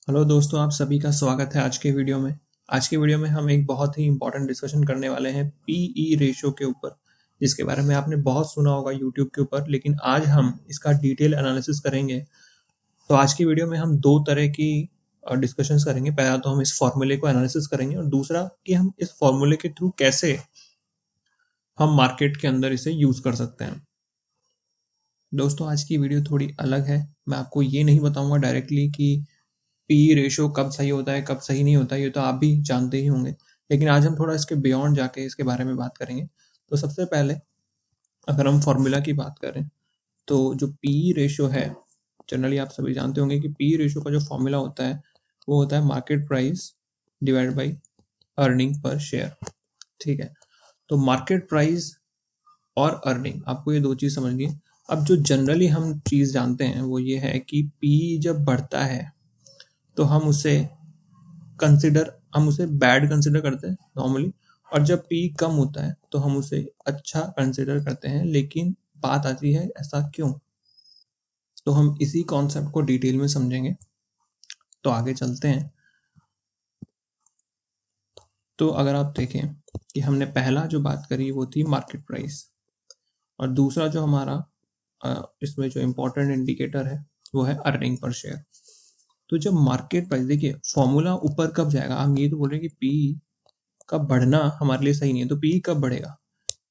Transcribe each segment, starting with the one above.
Hello दोस्तों, आप सभी का स्वागत है आज के वीडियो में। आज के वीडियो में हम एक बहुत ही इम्पोर्टेंट डिस्कशन करने वाले हैं पीई रेशियो के ऊपर, जिसके बारे में आपने बहुत सुना होगा यूट्यूब के ऊपर, लेकिन आज हम इसका डिटेल एनालिसिस करेंगे। तो आज की वीडियो में हम दो तरह की डिस्कशंस करेंगे। पहला तो हम इस फॉर्मूले को एनालिसिस करेंगे और दूसरा कि हम इस फॉर्मूले के थ्रू कैसे हम मार्केट के अंदर इसे यूज कर सकते हैं। दोस्तों, आज की वीडियो थोड़ी अलग है। मैं आपको ये नहीं बताऊंगा डायरेक्टली कि पी रेशो कब सही होता है कब सही नहीं होता, ये तो आप भी जानते ही होंगे। लेकिन आज हम थोड़ा इसके बियॉन्ड जाके इसके बारे में बात करेंगे। तो सबसे पहले अगर हम फॉर्मूला की बात करें तो जो पी रेशो है, जनरली आप सभी जानते होंगे कि पी रेशो का जो फॉर्मूला होता है वो होता है market price divide by earning per share. ठीक है, तो मार्केट प्राइस और अर्निंग, आपको ये दो चीज समझनी है। अब जो जनरली हम चीज जानते हैं वो ये है कि पी जब बढ़ता है तो हम उसे बैड कंसिडर करते हैं नॉर्मली, और जब पी कम होता है तो हम उसे अच्छा कंसिडर करते हैं। लेकिन बात आती है ऐसा क्यों, तो हम इसी कॉन्सेप्ट को डिटेल में समझेंगे। तो आगे चलते हैं। तो अगर आप देखें कि हमने पहला जो बात करी वो थी मार्केट प्राइस, और दूसरा जो हमारा इसमें जो इम्पोर्टेंट इंडिकेटर है वो है अर्निंग पर शेयर। तो जब मार्केट प्राइस, देखिए फॉर्मूला ऊपर कब जाएगा, हम ये तो बोल रहे हैं कि पी का बढ़ना हमारे लिए सही नहीं है, तो पी कब बढ़ेगा।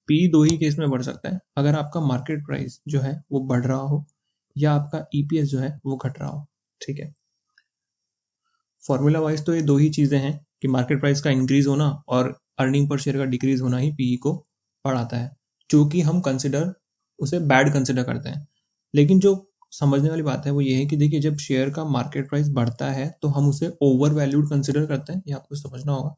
पी दो ही केस में बढ़ सकता है, अगर आपका मार्केट प्राइस जो है वो बढ़ रहा हो या आपका ईपीएस जो है वो घट रहा हो। ठीक है, फॉर्मूला वाइज तो ये दो ही चीजें हैं कि मार्केट प्राइस का इंक्रीज होना और अर्निंग पर शेयर का डिक्रीज होना ही पीई को बढ़ाता है, जो कि हम कंसिडर उसे बैड कंसिडर करते हैं। लेकिन जो समझने वाली बात है वो ये है कि देखिए, जब शेयर का मार्केट प्राइस बढ़ता है तो हम उसे ओवर वैल्यूड कंसिडर करते हैं, ये आपको समझना होगा।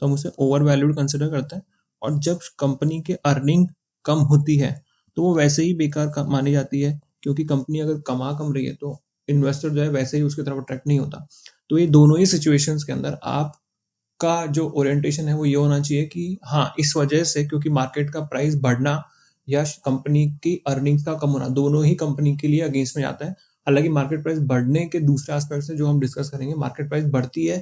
तो हम उसे ओवर वैल्यूड कंसिडर करते हैं, और जब कंपनी के अर्निंग कम होती है तो वो वैसे ही बेकार मानी जाती है, क्योंकि कंपनी अगर कमा कम रही है तो इन्वेस्टर जो है वैसे ही उसकी तरफ अट्रैक्ट नहीं होता। तो ये दोनों ही सिचुएशंस के अंदर आपका जो ओरिएंटेशन है वो ये होना चाहिए कि हाँ, इस वजह से, क्योंकि मार्केट का प्राइस बढ़ना या कंपनी की अर्निंग्स का कम होना दोनों ही कंपनी के लिए अगेंस्ट में जाता है। हालांकि मार्केट प्राइस बढ़ने के दूसरे एस्पेक्ट से जो हम डिस्कस करेंगे, मार्केट प्राइस बढ़ती है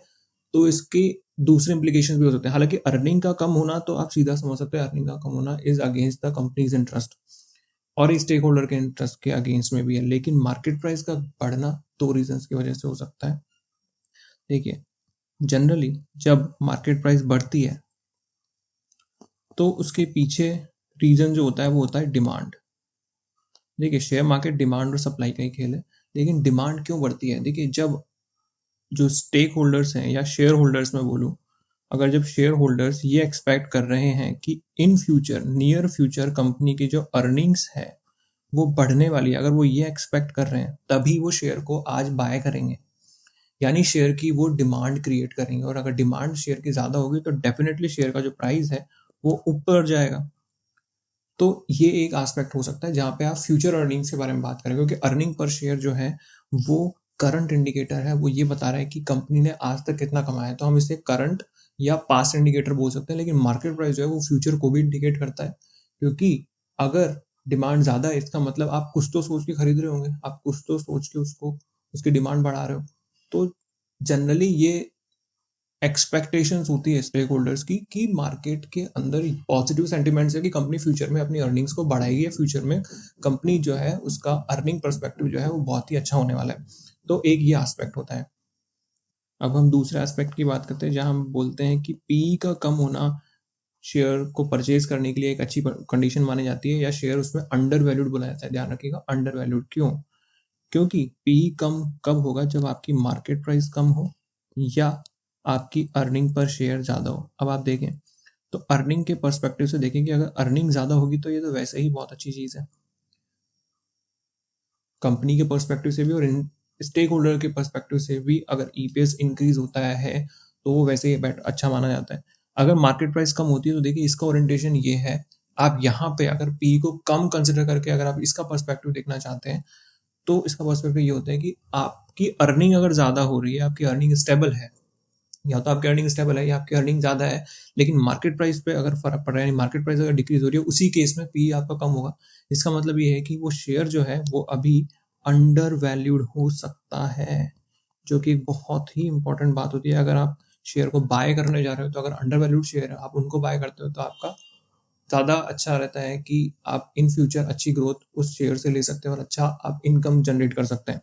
तो इसके दूसरे इंप्लीकेशन भी हो सकते हैं। हालांकि अर्निंग का कम होना तो आप सीधा समझ सकते हैं, अर्निंग का कम होना is against the companies interest और स्टेक होल्डर के इंटरेस्ट के अगेंस्ट में भी है। लेकिन मार्केट प्राइस का बढ़ना दो रीजन की वजह से हो सकता है। देखिए, जनरली जब मार्केट प्राइस बढ़ती है तो उसके पीछे रीजन जो होता है वो होता है डिमांड। देखिए, शेयर मार्केट डिमांड और सप्लाई का ही खेल है। लेकिन डिमांड क्यों बढ़ती है, देखिए जब जो स्टेक होल्डर्स हैं या शेयर होल्डर्स में बोलूँ, अगर जब शेयर होल्डर्स ये एक्सपेक्ट कर रहे हैं कि in future, near future company की जो अर्निंग्स है वो बढ़ने वाली है, अगर वो ये एक्सपेक्ट कर रहे हैं तभी वो शेयर को आज बाय करेंगे, यानी शेयर की वो डिमांड क्रिएट करेंगे। और अगर डिमांड शेयर की ज्यादा होगी तो डेफिनेटली शेयर का जो प्राइस है वो ऊपर जाएगा। तो ये एक एस्पेक्ट हो सकता है जहां पे आप फ्यूचर अर्निंग्स के बारे में बात करें, क्योंकि अर्निंग पर शेयर जो है वो करंट इंडिकेटर है, वो ये बता रहा है कि कंपनी ने आज तक कितना कमाया है। तो हम इसे करंट या पास्ट इंडिकेटर बोल सकते हैं। लेकिन मार्केट प्राइस जो है वो फ्यूचर को भी इंडिकेट करता है, क्योंकि अगर डिमांड ज्यादा है इसका मतलब आप कुछ तो सोच के खरीद रहे होंगे, आप कुछ तो सोच के उसको उसकी डिमांड बढ़ा रहे हो। तो जनरली ये एक्सपेक्टेशंस होती है स्टेक होल्डर्स की कि मार्केट के अंदर पॉजिटिव सेंटिमेंट्स है कि कंपनी फ्यूचर में अपनी अर्निंग्स को बढ़ाएगी या फ्यूचर में कंपनी जो है उसका अर्निंग पर्सपेक्टिव जो है वो बहुत ही अच्छा होने वाला है। तो एक ये एस्पेक्ट होता है। अब हम दूसरे एस्पेक्ट की बात करते हैं, जहां हम बोलते हैं कि पी का कम होना शेयर को परचेज करने के लिए एक अच्छी कंडीशन मानी जाती है, या शेयर उसमें अंडर वैल्यूड बोला जाता है। ध्यान रखिएगा, अंडर वैल्यूड क्यों, क्योंकि पी कम कब होगा, जब आपकी मार्केट प्राइस कम हो या आपकी अर्निंग पर शेयर ज्यादा हो। अब आप देखें तो अर्निंग के पर्सपेक्टिव से देखें कि अगर अर्निंग ज्यादा होगी तो ये तो वैसे ही बहुत अच्छी चीज है कंपनी के पर्सपेक्टिव से भी, और स्टेक होल्डर के पर्सपेक्टिव से भी। अगर ईपीएस इंक्रीज होता है तो वो वैसे ही अच्छा माना जाता है। अगर मार्केट प्राइस कम होती है तो देखिए इसका ओरिएंटेशन ये है, आप यहाँ पे अगर पी को कम कंसिडर करके अगर आप इसका पर्सपेक्टिव देखना चाहते हैं तो इसका पर्सपेक्टिव ये होता है कि आपकी अर्निंग अगर ज्यादा हो रही है, आपकी अर्निंग स्टेबल है, या तो आपकी अर्निंग स्टेबल है या आपकी अर्निंग ज्यादा है, लेकिन मार्केट प्राइस पे अगर फर्क पड़ रहा है, मार्केट प्राइस अगर डिक्रीज हो रही है, उसी केस में पी आपका कम होगा। इसका मतलब ये है कि वो शेयर जो है वो अभी अंडर वैल्यूड हो सकता है, जो कि बहुत ही इंपॉर्टेंट बात होती है। अगर आप शेयर को बाय करने जा रहे हो तो अगर अंडर वैल्यूड शेयर है आप उनको बाय करते हो तो आपका ज़्यादा अच्छा रहता है कि आप इन फ्यूचर अच्छी ग्रोथ उस शेयर से ले सकते हैं और अच्छा आप इनकम जनरेट कर सकते हैं।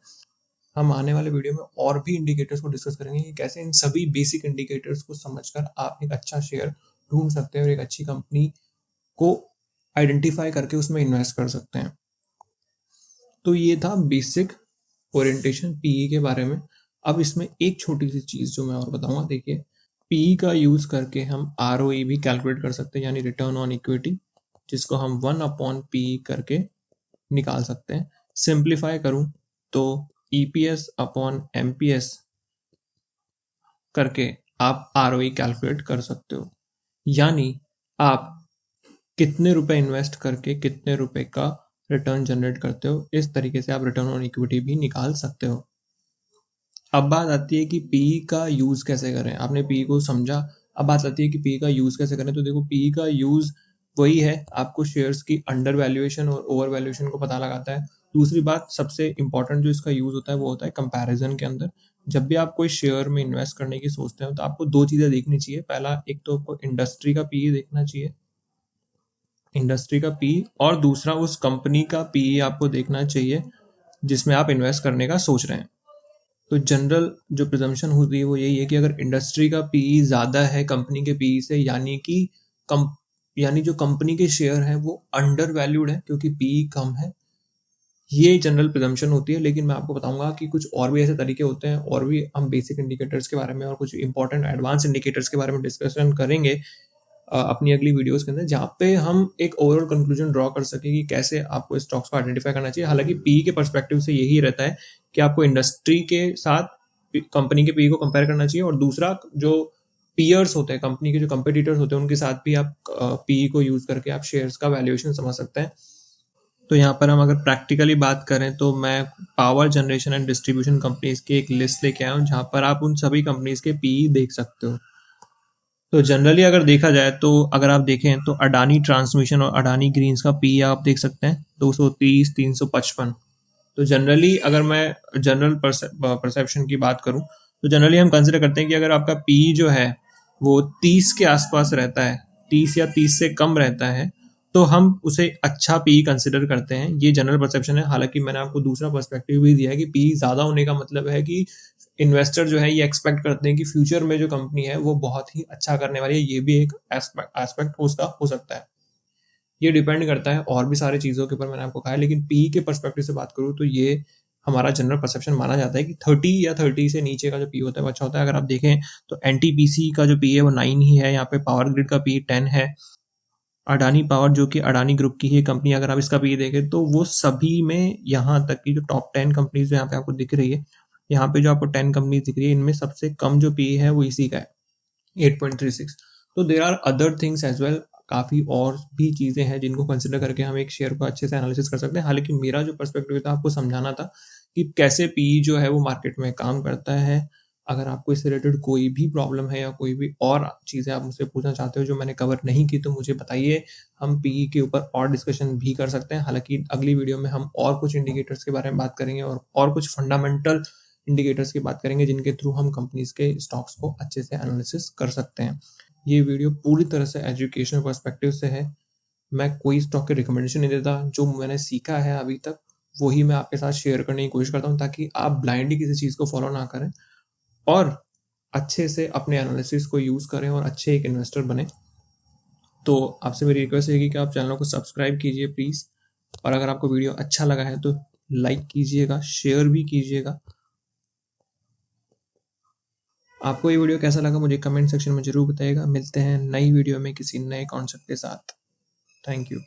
हम आने वाले वीडियो में और भी इंडिकेटर्स को डिस्कस करेंगे कि कैसे इन सभी बेसिक इंडिकेटर्स को समझकर आप एक अच्छा शेयर ढूंढ सकते हैं और एक अच्छी कंपनी को आइडेंटिफाई करके उसमें इन्वेस्ट कर सकते हैं। तो ये था बेसिक ओरिएंटेशन पीई के बारे में। अब इसमें एक छोटी सी चीज़ जो मैं और बताऊंगा, देखिए पीई का यूज़ करके हम आरओई भी कैलकुलेट कर सकते हैं, यानी रिटर्न ऑन इक्विटी, जिसको हम 1/पी करके निकाल सकते हैं। सिंप्लीफाई करूं तो ईपीएस अपॉन एमपीएस करके आप आरओई कैलकुलेट कर सकते हो, यानी आप कितने रुपए इन्वेस्ट करके कितने रुपए का रिटर्न जनरेट करते हो, इस तरीके से आप रिटर्न ऑन इक्विटी भी निकाल सकते हो। अब बात आती है कि पीई का यूज कैसे करें। आपने पीई को समझा, अब बात आती है कि पीई का यूज कैसे करें। तो देखो पीई का यूज वही है, आपको शेयर्स की अंडर वैल्यूएशन और ओवर वैल्यूएशन को पता लगाता है। दूसरी बात सबसे इंपॉर्टेंट जो इसका यूज होता है वो होता है कंपैरिजन के अंदर। जब भी आप कोई शेयर में इन्वेस्ट करने की सोचते हो तो आपको दो चीजें देखनी चाहिए। पहला, एक तो आपको इंडस्ट्री का पीई देखना चाहिए, इंडस्ट्री का पीई, और दूसरा उस कंपनी का पीई आपको देखना चाहिए जिसमें आप इन्वेस्ट करने का सोच रहे हैं। तो जनरल जो प्रिजम्पशन होती है वो यही है कि अगर इंडस्ट्री का पीई ज़्यादा है कंपनी के पीई से, यानी जो कंपनी के शेयर हैं वो अंडर वैल्यूड है क्योंकि पीई कम है, ये जनरल प्रिजम्पशन होती है। लेकिन मैं आपको बताऊंगा कि कुछ और भी ऐसे तरीके होते हैं, और भी हम बेसिक इंडिकेटर्स के बारे में और कुछ इंपॉर्टेंट एडवांस इंडिकेटर्स के बारे में डिस्कशन करेंगे अपनी अगली वीडियोस के अंदर, जहाँ पे हम एक ओवरऑल कंक्लूजन ड्रॉ कर सके कि कैसे आपको स्टॉक्स को आइडेंटिफाई करना चाहिए। हालांकि पी के पर्सपेक्टिव से यही रहता है कि आपको इंडस्ट्री के साथ कंपनी के पी को कंपेयर करना चाहिए, और दूसरा जो पीयर्स होते हैं, कंपनी के जो कंपटीटर्स होते हैं, उनके साथ भी आप पी को यूज करके आप शेयर्स का वैल्यूएशन समझ सकते हैं। तो यहाँ पर हम अगर प्रैक्टिकली बात करें तो मैं power generation and distribution companies की एक लिस्ट लेके आया हूँ जहाँ पर आप उन सभी कंपनीज के पी देख सकते हो। तो जनरली अगर देखा जाए तो अगर आप देखें तो अडानी ट्रांसमिशन और अडानी ग्रीन्स का पी आप देख सकते हैं 230, 355। तो जनरली अगर मैं जनरल परसेप्शन की बात करूं तो जनरली हम कंसिडर करते हैं कि अगर आपका पी जो है वो 30 के आसपास रहता है, 30 या 30 से कम रहता है, तो हम उसे अच्छा पी कंसिडर करते हैं। ये जनरल परसेप्शन है। हालांकि मैंने आपको दूसरा पर्सपेक्टिव भी दिया है कि पी ज़्यादा होने का मतलब है कि इन्वेस्टर जो है ये एक्सपेक्ट करते हैं कि फ्यूचर में जो कंपनी है वो बहुत ही अच्छा करने वाली है। ये भी एक एस्पेक्ट उसका हो सकता है। ये डिपेंड करता है और भी सारी चीज़ों के ऊपर, मैंने आपको कहा है। लेकिन पी के पर्सपेक्टिव से बात करूँ तो ये हमारा जनरल परसेप्शन माना जाता है कि 30 या 30 से नीचे का जो पी होता है वो अच्छा होता है। अगर आप देखें तो एनटीपीसी का जो पी है वो 9 ही है, यहाँ पे पावर ग्रिड का पी 10 है, अडानी पावर जो कि अडानी ग्रुप की ही कंपनी, अगर आप इसका पी देखें तो वो सभी में, यहाँ तक कि जो टॉप 10 कंपनीज यहाँ पे आपको दिख रही है, यहाँ पे जो आपको 10 कंपनीज दिख रही है, इनमें सबसे कम जो पी है वो इसी का है, 8.36। तो there are other things as well, काफ़ी और भी चीज़ें हैं जिनको कंसिडर करके हम एक शेयर को अच्छे से एनालिसिस कर सकते हैं। हालांकि मेरा जो पर्सपेक्टिव था आपको समझाना था कि कैसे पी जो है वो मार्केट में काम करता है। अगर आपको इससे रिलेटेड कोई भी प्रॉब्लम है या कोई भी और चीज़ें आप मुझसे पूछना चाहते हो जो मैंने कवर नहीं की तो मुझे बताइए, हम पी के ऊपर और डिस्कशन भी कर सकते हैं। हालांकि अगली वीडियो में हम और कुछ इंडिकेटर्स के बारे में बात करेंगे और कुछ फंडामेंटल इंडिकेटर्स की बात करेंगे जिनके थ्रू हम कंपनीज के स्टॉक्स को अच्छे से एनालिसिस कर सकते हैं। ये वीडियो पूरी तरह से एजुकेशनल पर्सपेक्टिव से है। मैं कोई स्टॉक की रिकमेंडेशन नहीं देता, जो मैंने सीखा है अभी तक वही मैं आपके साथ शेयर करने की कोशिश करता हूँ, ताकि आप ब्लाइंडली किसी चीज़ को फॉलो ना करें और अच्छे से अपने एनालिसिस को यूज़ करें और अच्छे एक इन्वेस्टर बने। तो आपसे मेरी रिक्वेस्ट है कि आप चैनल को सब्सक्राइब कीजिए प्लीज़, और अगर आपको वीडियो अच्छा लगा है तो लाइक कीजिएगा, शेयर भी कीजिएगा। आपको ये वीडियो कैसा लगा मुझे कमेंट सेक्शन में ज़रूर बताइएगा। मिलते हैं नई वीडियो में किसी नए कॉन्सेप्ट के साथ। Thank you.